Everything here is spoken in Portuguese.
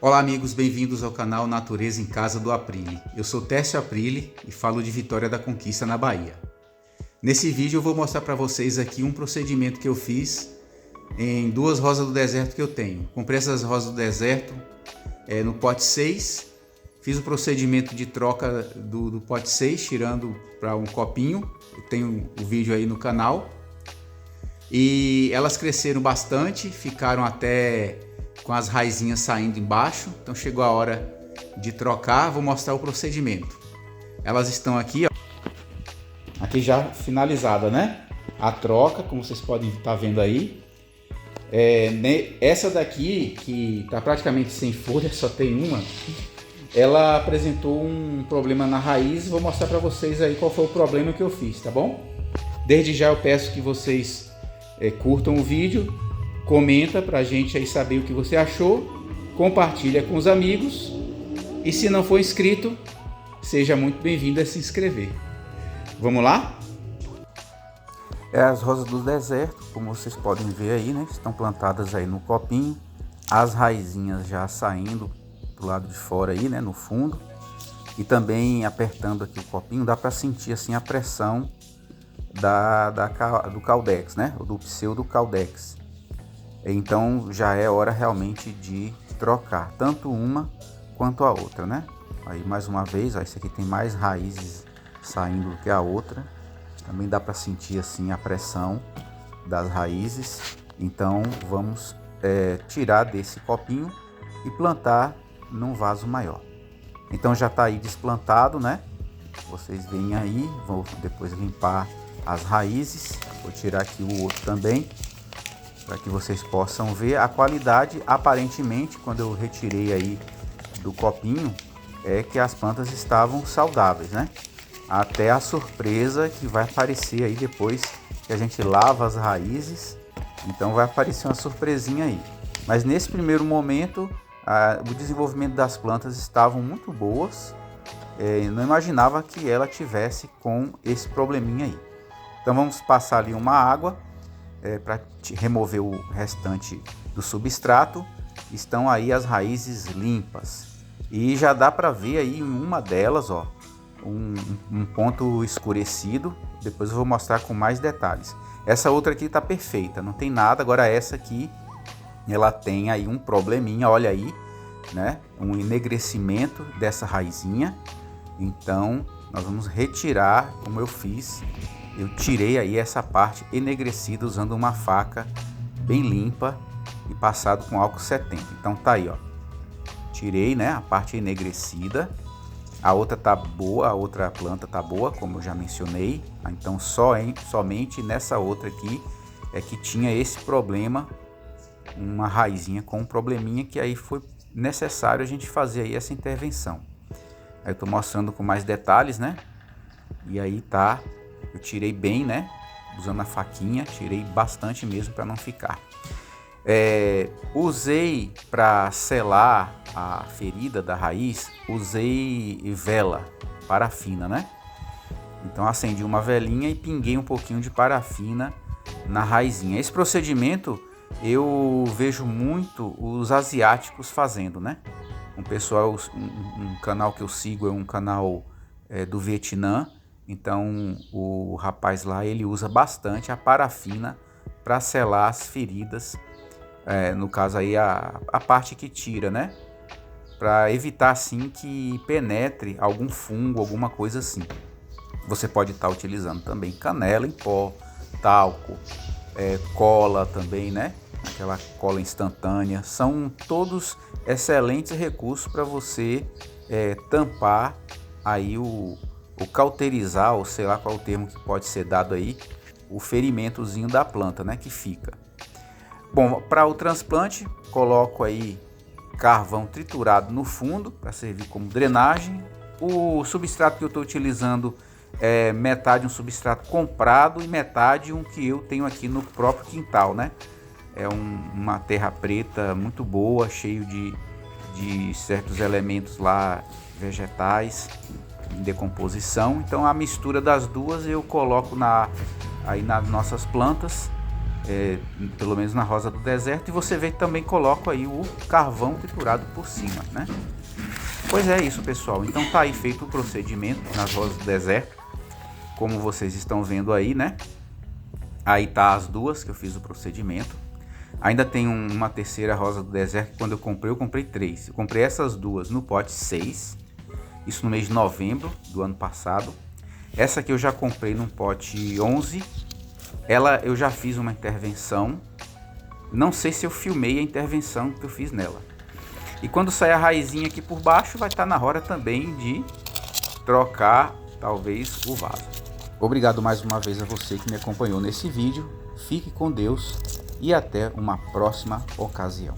Olá amigos, bem-vindos ao canal Natureza em Casa do Aprile. Eu sou Tércio Aprile e falo de Vitória da Conquista, na Bahia. Nesse vídeo eu vou mostrar para vocês aqui um procedimento que eu fiz em duas rosas do deserto que eu tenho. Comprei essas rosas do deserto no pote 6, fiz o procedimento de troca do pote 6, tirando para um copinho. Eu tenho o vídeo aí no canal. E elas cresceram bastante, ficaram até com as raizinhas saindo embaixo. Então chegou a hora de trocar. Vou mostrar o procedimento. Elas estão aqui, ó, aqui já finalizada, né? A troca, como vocês podem estar vendo aí. Essa daqui, que está praticamente sem folha, só tem uma, ela apresentou um problema na raiz. Vou mostrar para vocês aí qual foi o problema que eu fiz, tá bom? Desde já eu peço que vocês curtam o vídeo, comenta pra gente aí saber o que você achou, compartilha com os amigos e se não for inscrito, seja muito bem-vindo a se inscrever. Vamos lá? As rosas do deserto, como vocês podem ver aí, né? Estão plantadas aí no copinho, as raizinhas já saindo do lado de fora aí, né? No fundo, e também apertando aqui o copinho, dá para sentir assim a pressão do Caldex, né? Do pseudo Caldex. Então já é hora realmente de trocar tanto uma quanto a outra, né? Aí mais uma vez, ó, esse aqui tem mais raízes saindo do que a outra. Também dá para sentir assim a pressão das raízes. Então vamos tirar desse copinho e plantar num vaso maior. Então já está aí desplantado, né? Vocês veem aí, vou depois limpar as raízes. Vou tirar aqui o outro também, para que vocês possam ver a qualidade. Aparentemente, quando eu retirei aí do copinho, é que as plantas estavam saudáveis, né? Até a surpresa que vai aparecer aí depois que a gente lava as raízes. Então vai aparecer uma surpresinha aí. Mas nesse primeiro momento, o desenvolvimento das plantas estavam muito boas. Não imaginava que ela tivesse com esse probleminha aí. Então vamos passar ali uma água para remover o restante do substrato. Estão aí as raízes limpas e já dá para ver aí em uma delas, ó, um ponto escurecido. Depois eu vou mostrar com mais detalhes. Essa outra aqui está perfeita, não tem nada. Agora essa aqui, ela tem aí um probleminha, olha aí, né? Um enegrecimento dessa raizinha. Então nós vamos retirar, como eu fiz. Eu tirei aí essa parte enegrecida usando uma faca bem limpa e passado com álcool 70. Então tá aí, ó. Tirei, né, a parte enegrecida. A outra tá boa, a outra planta tá boa, como eu já mencionei. Então somente nessa outra aqui é que tinha esse problema, uma raizinha com um probleminha, que aí foi necessário a gente fazer aí essa intervenção. Aí eu tô mostrando com mais detalhes, né? E aí tá. Eu tirei bem, né? Usando a faquinha, tirei bastante mesmo para não ficar. Usei para selar a ferida da raiz, usei vela, parafina, né? Então acendi uma velinha e pinguei um pouquinho de parafina na raizinha. Esse procedimento eu vejo muito os asiáticos fazendo, né? Um pessoal, um canal que eu sigo é um canal do Vietnã. Então o rapaz lá, ele usa bastante a parafina para selar as feridas, no caso aí a parte que tira, né? Para evitar assim que penetre algum fungo, alguma coisa assim. Você pode estar utilizando também canela em pó, talco, cola também, né? Aquela cola instantânea. São todos excelentes recursos para você tampar aí o cauterizar, ou sei lá qual é o termo que pode ser dado aí, o ferimentozinho da planta, né, que fica. Bom, para o transplante, coloco aí carvão triturado no fundo para servir como drenagem. O substrato que eu estou utilizando é metade um substrato comprado e metade um que eu tenho aqui no próprio quintal, né? É uma terra preta muito boa, cheio de certos elementos lá vegetais em decomposição. Então a mistura das duas eu coloco aí nas nossas plantas pelo menos na rosa do deserto, e você vê que também coloco aí o carvão triturado por cima, né? Pois é isso, pessoal. Então tá aí feito o procedimento nas rosas do deserto, como vocês estão vendo aí, né? Aí tá as duas que eu fiz o procedimento. Ainda tem uma terceira rosa do deserto que quando eu comprei 3. Eu comprei essas duas no pote 6, isso no mês de novembro do ano passado. Essa aqui eu já comprei num pote 11. Ela eu já fiz uma intervenção. Não sei se eu filmei a intervenção que eu fiz nela. E quando sair a raizinha aqui por baixo, vai estar na hora também de trocar talvez o vaso. Obrigado mais uma vez a você que me acompanhou nesse vídeo. Fique com Deus e até uma próxima ocasião.